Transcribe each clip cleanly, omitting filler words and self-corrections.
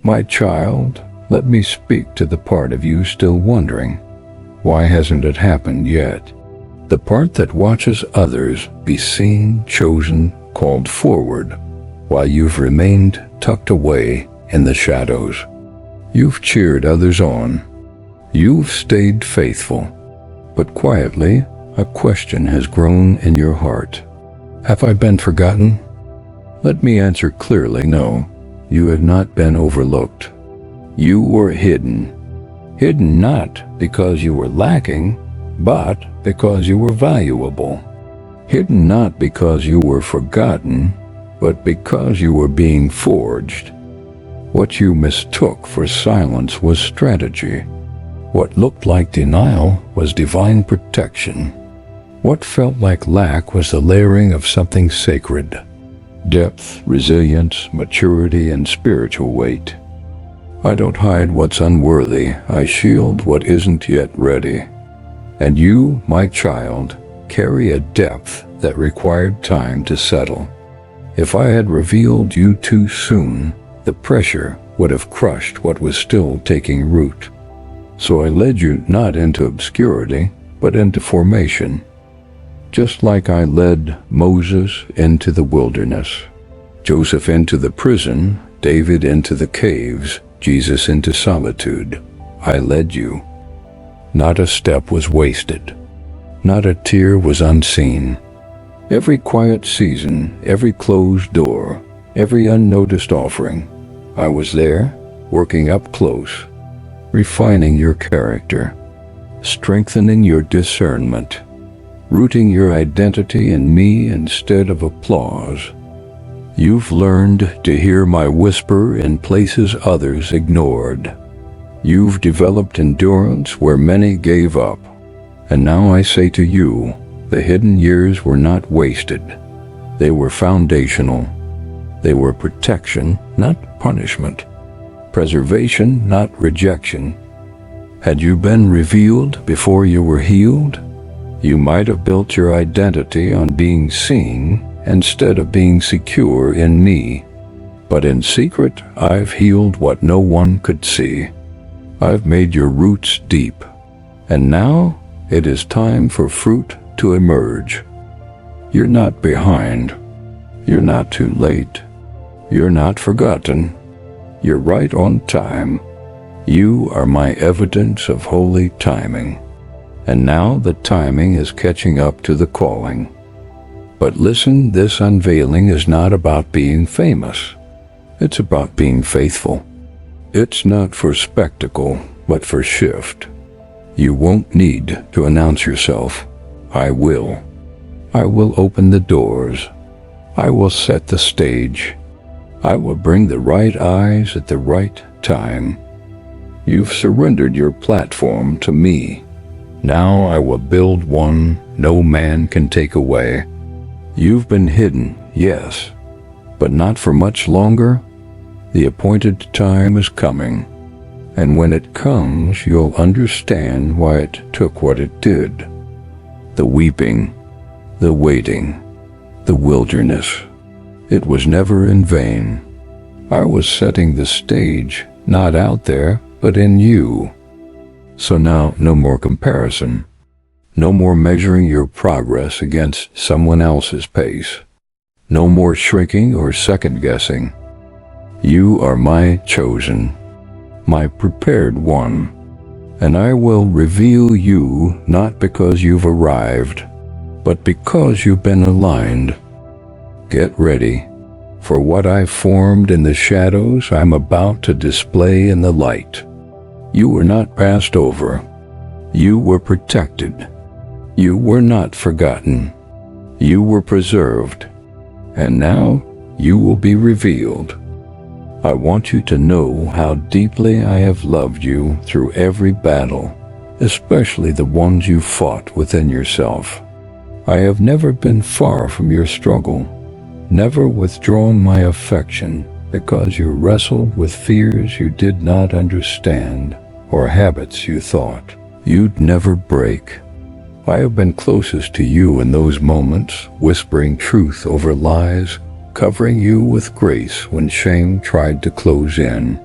My child, let me speak to the part of you still wondering, why hasn't it happened yet? The part that watches others be seen, chosen, called forward, while you've remained tucked away in the shadows. You've cheered others on. You've stayed faithful. But quietly, a question has grown in your heart. Have I been forgotten? Let me answer clearly, no. You have not been overlooked. You were hidden. Hidden not because you were lacking, but because you were valuable. Hidden not because you were forgotten, but because you were being forged. What you mistook for silence was strategy. What looked like denial was divine protection. What felt like lack was the layering of something sacred. Depth, resilience, maturity, and spiritual weight. I don't hide what's unworthy, I shield what isn't yet ready. And you, my child, carry a depth that required time to settle. If I had revealed you too soon, the pressure would have crushed what was still taking root. So I led you not into obscurity, but into formation. Just like I led Moses into the wilderness, Joseph into the prison, David into the caves, Jesus into solitude, I led you. Not a step was wasted. Not a tear was unseen. Every quiet season, every closed door, every unnoticed offering, I was there, working up close, refining your character, strengthening your discernment, rooting your identity in me instead of applause. You've learned to hear my whisper in places others ignored. You've developed endurance where many gave up. And now I say to you, the hidden years were not wasted. They were foundational. They were protection, not punishment. Preservation, not rejection. Had you been revealed before you were healed, you might have built your identity on being seen instead of being secure in me. But in secret, I've healed what no one could see. I've made your roots deep. And now it is time for fruit to emerge. You're not behind. You're not too late. You're not forgotten. You're right on time. You are my evidence of holy timing. And now the timing is catching up to the calling. But listen, this unveiling is not about being famous. It's about being faithful. It's not for spectacle, but for shift. You won't need to announce yourself. I will. I will open the doors. I will set the stage. I will bring the right eyes at the right time. You've surrendered your platform to me. Now I will build one no man can take away. You've been hidden, yes, but not for much longer. The appointed time is coming, and when it comes, you'll understand why it took what it did. The weeping, the waiting, the wilderness. It was never in vain. I was setting the stage, not out there, but in you. So now, no more comparison. No more measuring your progress against someone else's pace. No more shrinking or second-guessing. You are my chosen, my prepared one, and I will reveal you not because you've arrived, but because you've been aligned. Get ready, for what I formed in the shadows I'm about to display in the light. You were not passed over. You were protected. You were not forgotten. You were preserved. And now you will be revealed. I want you to know how deeply I have loved you through every battle, especially the ones you fought within yourself. I have never been far from your struggle, never withdrawn my affection because you wrestled with fears you did not understand or habits you thought you'd never break. I have been closest to you in those moments, whispering truth over lies, covering you with grace when shame tried to close in.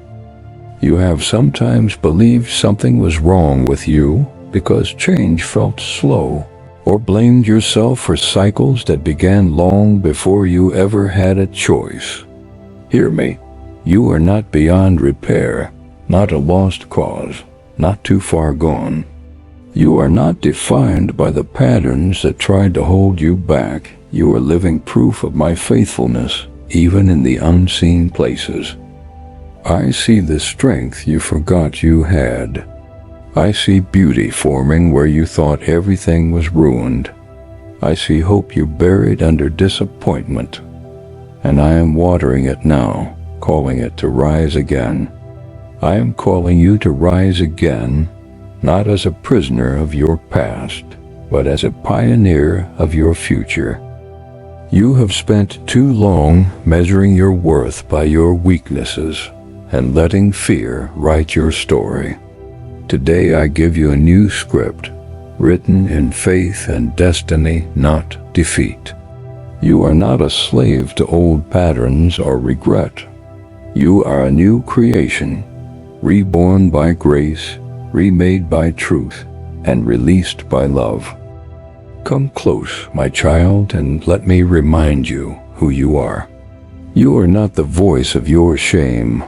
You have sometimes believed something was wrong with you because change felt slow, or blamed yourself for cycles that began long before you ever had a choice. Hear me. You are not beyond repair, not a lost cause, not too far gone. You are not defined by the patterns that tried to hold you back. You are living proof of my faithfulness, even in the unseen places. I see the strength you forgot you had. I see beauty forming where you thought everything was ruined. I see hope you buried under disappointment. And I am watering it now, calling it to rise again. I am calling you to rise again, not as a prisoner of your past, but as a pioneer of your future. You have spent too long measuring your worth by your weaknesses and letting fear write your story. Today I give you a new script, written in faith and destiny, not defeat. You are not a slave to old patterns or regret. You are a new creation, reborn by grace, remade by truth, and released by love. Come close, my child, and let me remind you who you are. You are not the voice of your shame.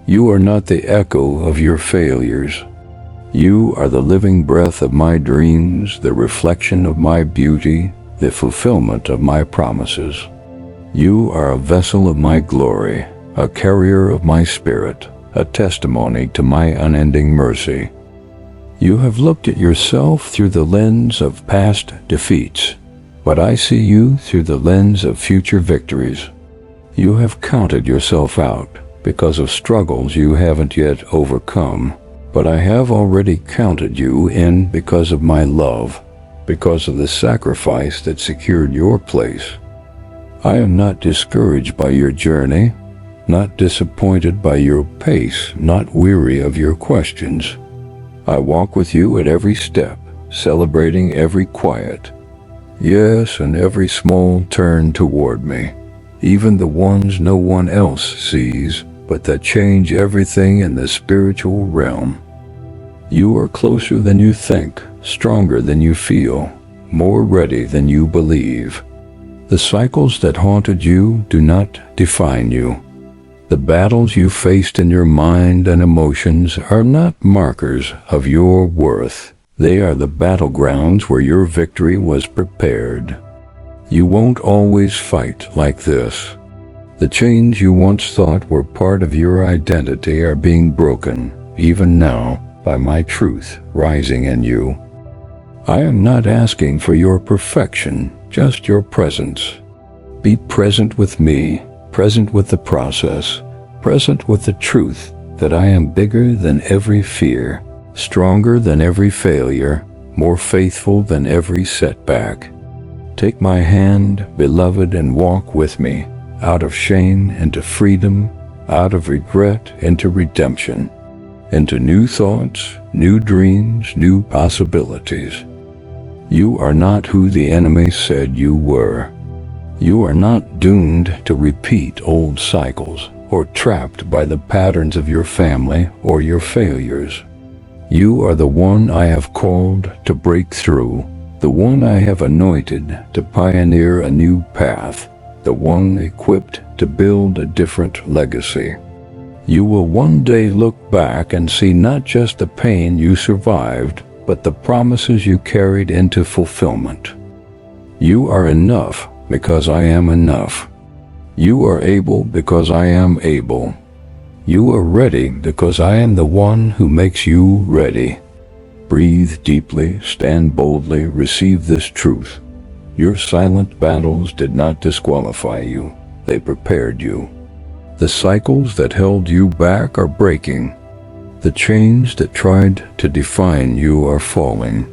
You are not the echo of your failures. You are the living breath of my dreams, the reflection of my beauty, the fulfillment of my promises. You are a vessel of my glory, a carrier of my spirit, a testimony to my unending mercy. You have looked at yourself through the lens of past defeats, but I see you through the lens of future victories. You have counted yourself out because of struggles you haven't yet overcome, but I have already counted you in because of my love, because of the sacrifice that secured your place. I am not discouraged by your journey, not disappointed by your pace, not weary of your questions. I walk with you at every step, celebrating every quiet, yes, and every small turn toward me, even the ones no one else sees, but that change everything in the spiritual realm. You are closer than you think, stronger than you feel, more ready than you believe. The cycles that haunted you do not define you. The battles you faced in your mind and emotions are not markers of your worth. They are the battlegrounds where your victory was prepared. You won't always fight like this. The chains you once thought were part of your identity are being broken, even now, by my truth rising in you. I am not asking for your perfection, just your presence. Be present with me, present with the process, present with the truth that I am bigger than every fear, stronger than every failure, more faithful than every setback. Take my hand, beloved, and walk with me, out of shame into freedom, out of regret into redemption, into new thoughts, new dreams, new possibilities. You are not who the enemy said you were. You are not doomed to repeat old cycles or trapped by the patterns of your family or your failures. You are the one I have called to break through, the one I have anointed to pioneer a new path, the one equipped to build a different legacy. You will one day look back and see not just the pain you survived, but the promises you carried into fulfillment. You are enough because I am enough. You are able because I am able. You are ready because I am the one who makes you ready. Breathe deeply, stand boldly, receive this truth. Your silent battles did not disqualify you. They prepared you. The cycles that held you back are breaking. The chains that tried to define you are falling.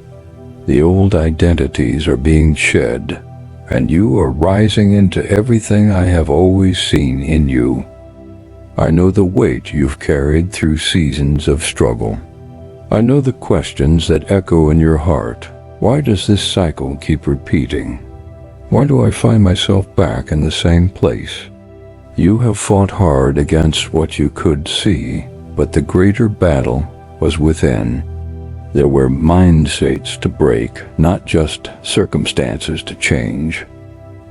The old identities are being shed, and you are rising into everything I have always seen in you. I know the weight you've carried through seasons of struggle. I know the questions that echo in your heart. Why does this cycle keep repeating? Why do I find myself back in the same place? You have fought hard against what you could see, but the greater battle was within. There were mindsates to break, not just circumstances to change.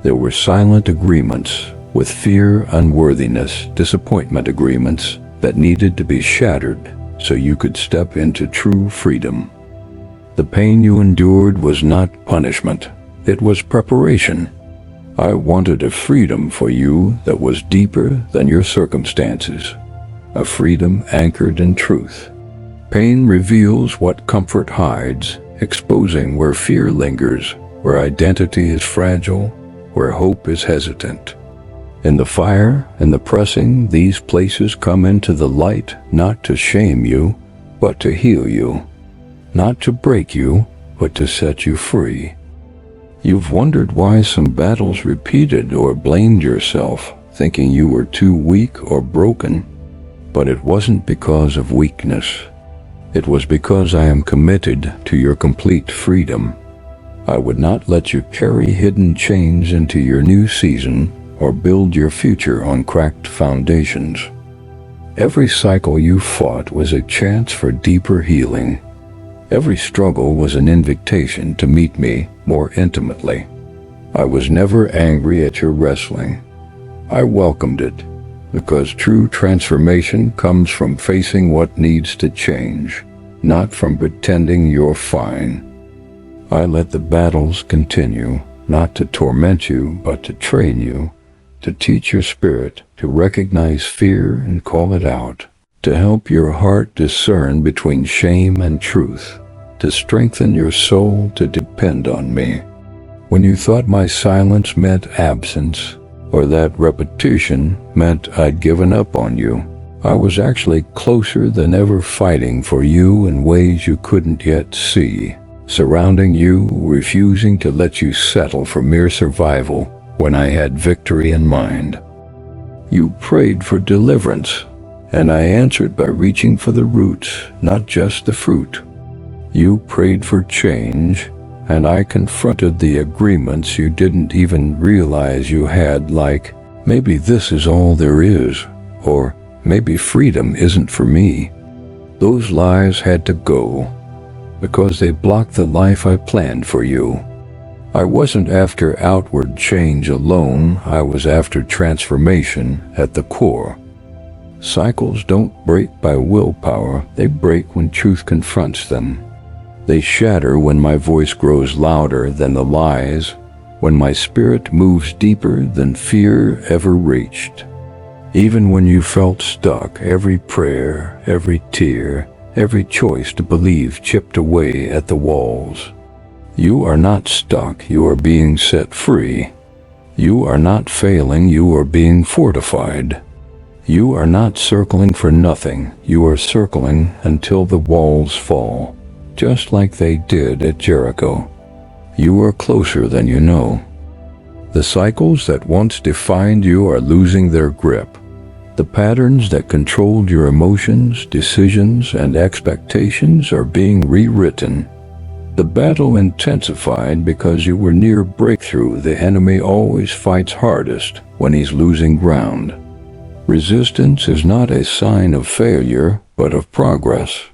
There were silent agreements with fear, unworthiness, disappointment agreements that needed to be shattered so you could step into true freedom. The pain you endured was not punishment, it was preparation. I wanted a freedom for you that was deeper than your circumstances, a freedom anchored in truth. Pain reveals what comfort hides, exposing where fear lingers, where identity is fragile, where hope is hesitant. In the fire and the pressing, these places come into the light not to shame you, but to heal you. Not to break you, but to set you free. You've wondered why some battles repeated or blamed yourself, thinking you were too weak or broken. But it wasn't because of weakness. It was because I am committed to your complete freedom. I would not let you carry hidden chains into your new season or build your future on cracked foundations. Every cycle you fought was a chance for deeper healing. Every struggle was an invitation to meet me more intimately. I was never angry at your wrestling. I welcomed it, because true transformation comes from facing what needs to change, not from pretending you're fine. I let the battles continue, not to torment you, but to train you, to teach your spirit to recognize fear and call it out, to help your heart discern between shame and truth, to strengthen your soul to depend on me. When you thought my silence meant absence, or that repetition meant I'd given up on you, I was actually closer than ever, fighting for you in ways you couldn't yet see, surrounding you, refusing to let you settle for mere survival when I had victory in mind. You prayed for deliverance, and I answered by reaching for the roots, not just the fruit. You prayed for change, and I confronted the agreements you didn't even realize you had, like, maybe this is all there is, or maybe freedom isn't for me. Those lies had to go, because they blocked the life I planned for you. I wasn't after outward change alone, I was after transformation at the core. Cycles don't break by willpower, they break when truth confronts them. They shatter when my voice grows louder than the lies, when my spirit moves deeper than fear ever reached. Even when you felt stuck, every prayer, every tear, every choice to believe chipped away at the walls. You are not stuck, you are being set free. You are not failing, you are being fortified. You are not circling for nothing, you are circling until the walls fall, just like they did at Jericho. You are closer than you know. The cycles that once defined you are losing their grip. The patterns that controlled your emotions, decisions, and expectations are being rewritten. The battle intensified because you were near breakthrough. The enemy always fights hardest when he's losing ground. Resistance is not a sign of failure, but of progress.